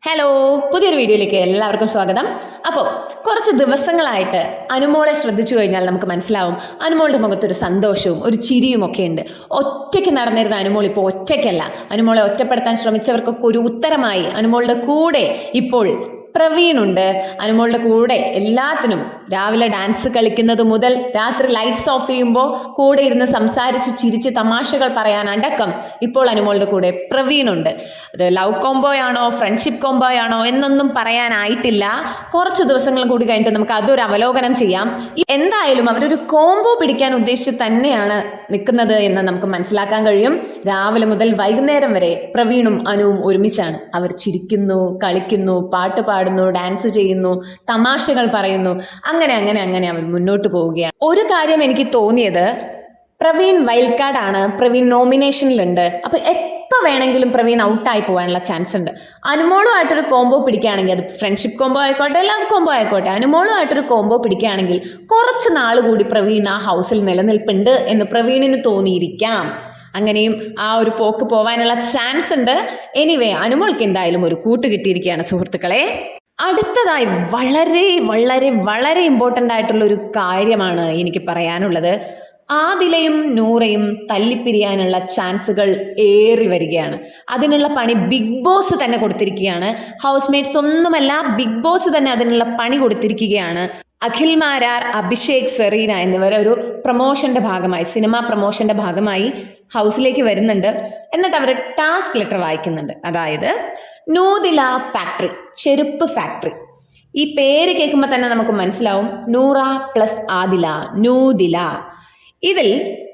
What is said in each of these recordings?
Hello, പുതിയൊരു വീഡിയോയിലേക്ക് എല്ലാവർക്കും സ്വാഗതം. അപ്പോൾ കുറച്ച് ദിവസങ്ങളായിട്ട് അനുമോളെ ശ്രദ്ധിച്ചു കഴിഞ്ഞാൽ നമുക്ക് മനസ്സിലാവും അനുമോളുടെ മുഖത്തൊരു സന്തോഷവും ഒരു ചിരിയും ഒക്കെ ഉണ്ട്. ഒറ്റയ്ക്ക് നടന്നിരുന്ന അനുമോൾ ഇപ്പോൾ ഒറ്റയ്ക്കല്ല. അനുമോളെ ഒറ്റപ്പെടുത്താൻ ശ്രമിച്ചവർക്കൊക്കെ ഒരു ഉത്തരമായി അനുമോളുടെ കൂടെ ഇപ്പോൾ പ്രവീണുണ്ട്. അനുമോളുടെ കൂടെ എല്ലാത്തിനും രാവിലെ ഡാൻസ് കളിക്കുന്നത് മുതൽ രാത്രി ലൈറ്റ്സ് ഓഫ് ചെയ്യുമ്പോൾ കൂടെ ഇരുന്ന് സംസാരിച്ച് ചിരിച്ച് തമാശകൾ പറയാനടക്കം ഇപ്പോൾ അനുമോളുടെ കൂടെ പ്രവീണുണ്ട്. അത് ലവ് കോംബോയാണോ ഫ്രണ്ട്ഷിപ്പ് കോംബോയാണോ എന്നൊന്നും പറയാനായിട്ടില്ല. കുറച്ച് ദിവസങ്ങൾ കൂടി കഴിഞ്ഞിട്ട് നമുക്ക് അതൊരു അവലോകനം ചെയ്യാം. എന്തായാലും അവരൊരു കോംബോ പിടിക്കാൻ ഉദ്ദേശിച്ച് തന്നെയാണ് നിൽക്കുന്നത് എന്ന് നമുക്ക് മനസ്സിലാക്കാൻ കഴിയും. രാവിലെ മുതൽ വൈകുന്നേരം വരെ പ്രവീണും അനുവും ഒരുമിച്ചാണ്. അവർ ചിരിക്കുന്നു, കളിക്കുന്നു, പാട്ട് പാടുന്നു, ഡാൻസ് ചെയ്യുന്നു, തമാശകൾ പറയുന്നു. അങ്ങനെ അവർ മുന്നോട്ട് പോവുകയാണ്. ഒരു കാര്യം എനിക്ക് തോന്നിയത്, പ്രവീൺ വൈൽഡ് കാർഡാണ്, പ്രവീൺ നോമിനേഷനിലുണ്ട്. അപ്പൊ എപ്പോൾ വേണമെങ്കിലും പ്രവീൺ ഔട്ടായി പോകാനുള്ള ചാൻസ് ഉണ്ട്. അനുമോളുമായിട്ടൊരു കോംബോ പിടിക്കുകയാണെങ്കിൽ, അത് ഫ്രണ്ട്ഷിപ്പ് കോംബോ ആയിക്കോട്ടെ ലവ് കോംബോ ആയിക്കോട്ടെ, അനുമോളുമായിട്ടൊരു കോംബോ പിടിക്കുകയാണെങ്കിൽ കുറച്ച് നാൾ കൂടി പ്രവീൺ ആ ഹൗസിൽ നിലനിൽപ്പുണ്ട് എന്ന് പ്രവീണിന് തോന്നിയിരിക്കാം. അങ്ങനെയും ആ ഒരു പോക്ക് പോവാനുള്ള ചാൻസ് ഉണ്ട്. എനിവേ, അനുമോൾക്ക് എന്തായാലും ഒരു കൂട്ട് കിട്ടിയിരിക്കുകയാണ് സുഹൃത്തുക്കളെ. അടുത്തതായി വളരെ വളരെ വളരെ ഇമ്പോർട്ടൻ്റ് ആയിട്ടുള്ള ഒരു കാര്യമാണ് എനിക്ക് പറയാനുള്ളത്. ആദിലയും നൂറയും തല്ലിപ്പിരിയാനുള്ള ചാൻസുകൾ ഏറി വരികയാണ്. അതിനുള്ള പണി ബിഗ് ബോസ് തന്നെ കൊടുത്തിരിക്കുകയാണ്. ഹൗസ് മേറ്റ്സ് ഒന്നുമല്ല, ബിഗ് ബോസ് തന്നെ അതിനുള്ള പണി കൊടുത്തിരിക്കുകയാണ്. അഖിൽ മാരാർ, അഭിഷേക്, സെറീന എന്നിവർ ഒരു പ്രൊമോഷന്റെ ഭാഗമായി, സിനിമ പ്രൊമോഷന്റെ ഭാഗമായി ഹൗസിലേക്ക് വരുന്നുണ്ട്. എന്നിട്ട് അവർ ടാസ്ക് ലെറ്റർ വായിക്കുന്നുണ്ട്. അതായത് നൂദില ഫാക്ടറി, ചെരുപ്പ് ഫാക്ടറി. ഈ പേര് കേൾക്കുമ്പോൾ തന്നെ നമുക്ക് മനസ്സിലാവും, നൂറ പ്ലസ് ആദില, നൂദില. ഇതിൽ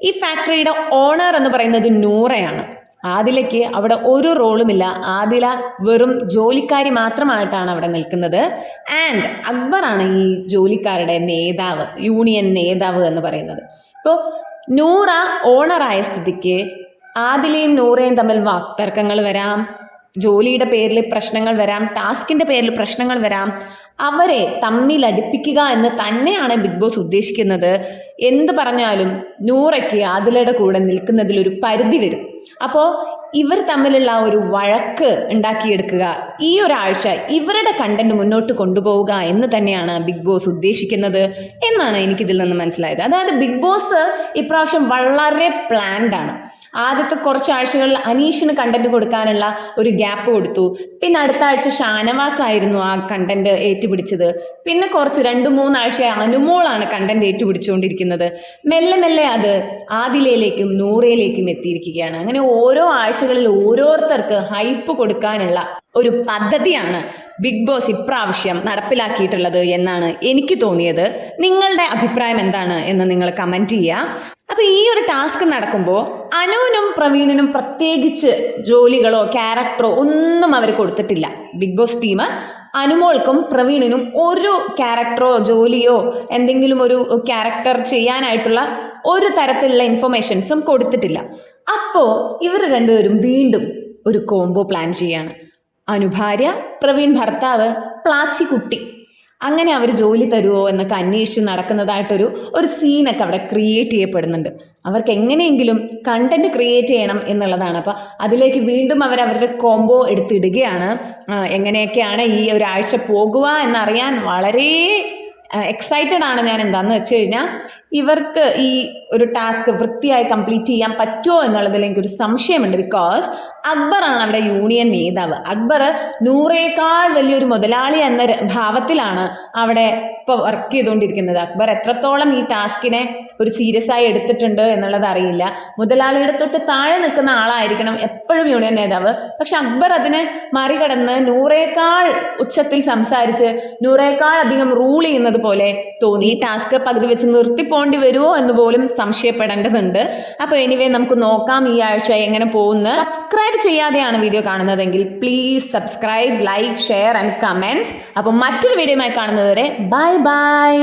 ഈ ഫാക്ടറിയുടെ ഓണർ എന്ന് പറയുന്നത് നൂറയാണ്. ആദിലയ്ക്ക് അവിടെ ഒരു റോളുമില്ല. ആദില വെറും ജോലിക്കാരി മാത്രമായിട്ടാണ് അവിടെ നിൽക്കുന്നത്. ആൻഡ് അക്ബറാണ് ഈ ജോലിക്കാരുടെ നേതാവ്, യൂണിയൻ നേതാവ് എന്ന് പറയുന്നത്. ഇപ്പോൾ നൂറ ഓണറായ സ്ഥിതിക്ക് ആദിലയും നൂറയും തമ്മിൽ വാക്തർക്കങ്ങൾ വരാം, ജോലിയുടെ പേരിൽ പ്രശ്നങ്ങൾ വരാം, ടാസ്കിന്റെ പേരിൽ പ്രശ്നങ്ങൾ വരാം. അവരെ തമ്മിലടിപ്പിക്കുക എന്ന് തന്നെയാണ് ബിഗ് ബോസ് ഉദ്ദേശിക്കുന്നത്. എന്ത് പറഞ്ഞാലും നൂറയ്ക്ക് ആദിലയുടെ കൂടെ നിൽക്കുന്നതിൽ ഒരു പരിധി വരും. അപ്പോൾ ഇവർ തമ്മിലുള്ള ഒരു വഴക്ക് ഉണ്ടാക്കിയെടുക്കുക, ഈ ഒരാഴ്ച ഇവരുടെ കണ്ടന്റ് മുന്നോട്ട് കൊണ്ടുപോവുക എന്ന് തന്നെയാണ് ബിഗ് ബോസ് ഉദ്ദേശിക്കുന്നത് എന്നാണ് എനിക്കിതിൽ നിന്ന് മനസ്സിലായത്. അതായത് ബിഗ് ബോസ് ഇപ്രാവശ്യം വളരെ പ്ലാൻഡ് ആണ്. ആദ്യത്തെ കുറച്ച് ആഴ്ചകളിൽ അനീഷിന് കണ്ടന്റ് കൊടുക്കാനുള്ള ഒരു ഗ്യാപ്പ് കൊടുത്തു. പിന്നെ അടുത്ത ആഴ്ച ഷാനവാസ് ആയിരുന്നു ആ കണ്ടന്റ് ഏറ്റുപിടിച്ചത്. പിന്നെ കുറച്ച് 2-3 ആഴ്ച അനുമോളാണ് കണ്ടന്റ് ഏറ്റുപിടിച്ചുകൊണ്ടിരിക്കുന്നത്. മെല്ലെ മെല്ലെ അത് ആദിലയിലേക്കും നൂറയിലേക്കും എത്തിയിരിക്കുകയാണ്. അങ്ങനെ ഓരോ ആഴ്ചകളിൽ ഓരോരുത്തർക്ക് ഹൈപ്പ് കൊടുക്കാനുള്ള ഒരു പദ്ധതിയാണ് ബിഗ് ബോസ് ഇപ്രാവശ്യം നടപ്പിലാക്കിയിട്ടുള്ളത് എന്നാണ് എനിക്ക് തോന്നിയത്. നിങ്ങളുടെ അഭിപ്രായം എന്താണ് എന്ന് നിങ്ങൾ കമന്റ് ചെയ്യുക. അപ്പൊ ഈ ഒരു ടാസ്ക് നടക്കുമ്പോൾ അനുവിനും പ്രവീണിനും പ്രത്യേകിച്ച് ജോലികളോ ക്യാരക്ടറോ ഒന്നും അവർ കൊടുത്തിട്ടില്ല. ബിഗ് ബോസ് ടീം അനുമോൾക്കും പ്രവീണിനും ഒരു ക്യാരക്ടറോ ജോലിയോ എന്തെങ്കിലും ഒരു ക്യാരക്ടർ ചെയ്യാനായിട്ടുള്ള ഒരു തരത്തിലുള്ള ഇൻഫർമേഷൻസും കൊടുത്തിട്ടില്ല. അപ്പോൾ ഇവർ രണ്ടുപേരും വീണ്ടും ഒരു കോംബോ പ്ലാൻ ചെയ്യാണ്. അനുഭാര്യ, പ്രവീൺ ഭർത്താവ്, പ്ലാച്ചിക്കുട്ടി. അങ്ങനെ അവർ ജോലി തരുമോ എന്നൊക്കെ അന്വേഷിച്ച് നടക്കുന്നതായിട്ടൊരു സീനൊക്കെ അവിടെ ക്രിയേറ്റ് ചെയ്യപ്പെടുന്നുണ്ട്. അവർക്ക് എങ്ങനെയെങ്കിലും കണ്ടന്റ് ക്രിയേറ്റ് ചെയ്യണം എന്നുള്ളതാണ്. അപ്പം അതിലേക്ക് വീണ്ടും അവരുടെ കോംബോ എടുത്തിടുകയാണ്. എങ്ങനെയൊക്കെയാണ് ഈ ഒരാഴ്ച പോകുക എന്നറിയാൻ വളരെ എക്സൈറ്റഡ് ആണ് ഞാൻ. എന്താന്ന് വെച്ച് കഴിഞ്ഞാൽ ഇവർക്ക് ഈ ഒരു ടാസ്ക് വൃത്തിയായി കംപ്ലീറ്റ് ചെയ്യാൻ പറ്റുമോ എന്നുള്ളതിൽ എനിക്കൊരു സംശയമുണ്ട്. ബിക്കോസ് അക്ബറാണ് അവിടെ യൂണിയൻ നേതാവ്. അക്ബർ നൂറേക്കാൾ വലിയൊരു മുതലാളി എന്ന ഭാവത്തിലാണ് അവിടെ ഇപ്പോൾ വർക്ക് ചെയ്തുകൊണ്ടിരിക്കുന്നത്. അക്ബർ എത്രത്തോളം ഈ ടാസ്കിനെ ഒരു സീരിയസ് ആയി എടുത്തിട്ടുണ്ട് എന്നുള്ളത് അറിയില്ല. മുതലാളിയുടെ തൊട്ട് താഴെ നിൽക്കുന്ന ആളായിരിക്കണം എപ്പോഴും യൂണിയൻ നേതാവ്. പക്ഷെ അക്ബർ അതിനെ മറികടന്ന് നൂറേക്കാൾ ഉച്ചത്തിൽ സംസാരിച്ച് നൂറേക്കാൾ അധികം റൂൾ ചെയ്യുന്നത് പോലെ തോന്നി. ഈ ടാസ്ക് പകുതി വെച്ച് നിർത്തിപ്പോണ്ടി വരുമോ എന്ന് പോലും സംശയപ്പെടേണ്ടതുണ്ട്. അപ്പോൾ എനിവേ, നമുക്ക് നോക്കാം ഈ ആഴ്ച എങ്ങനെ പോകുന്നത്. സബ്സ്ക്രൈബ് ചെയ്യാതെയാണ് വീഡിയോ കാണുന്നതെങ്കിൽ please subscribe, like, share and comment. അപ്പോൾ മറ്റൊരു വീഡിയോയുമായി കാണുന്നതുവരെ ബൈ ബൈ.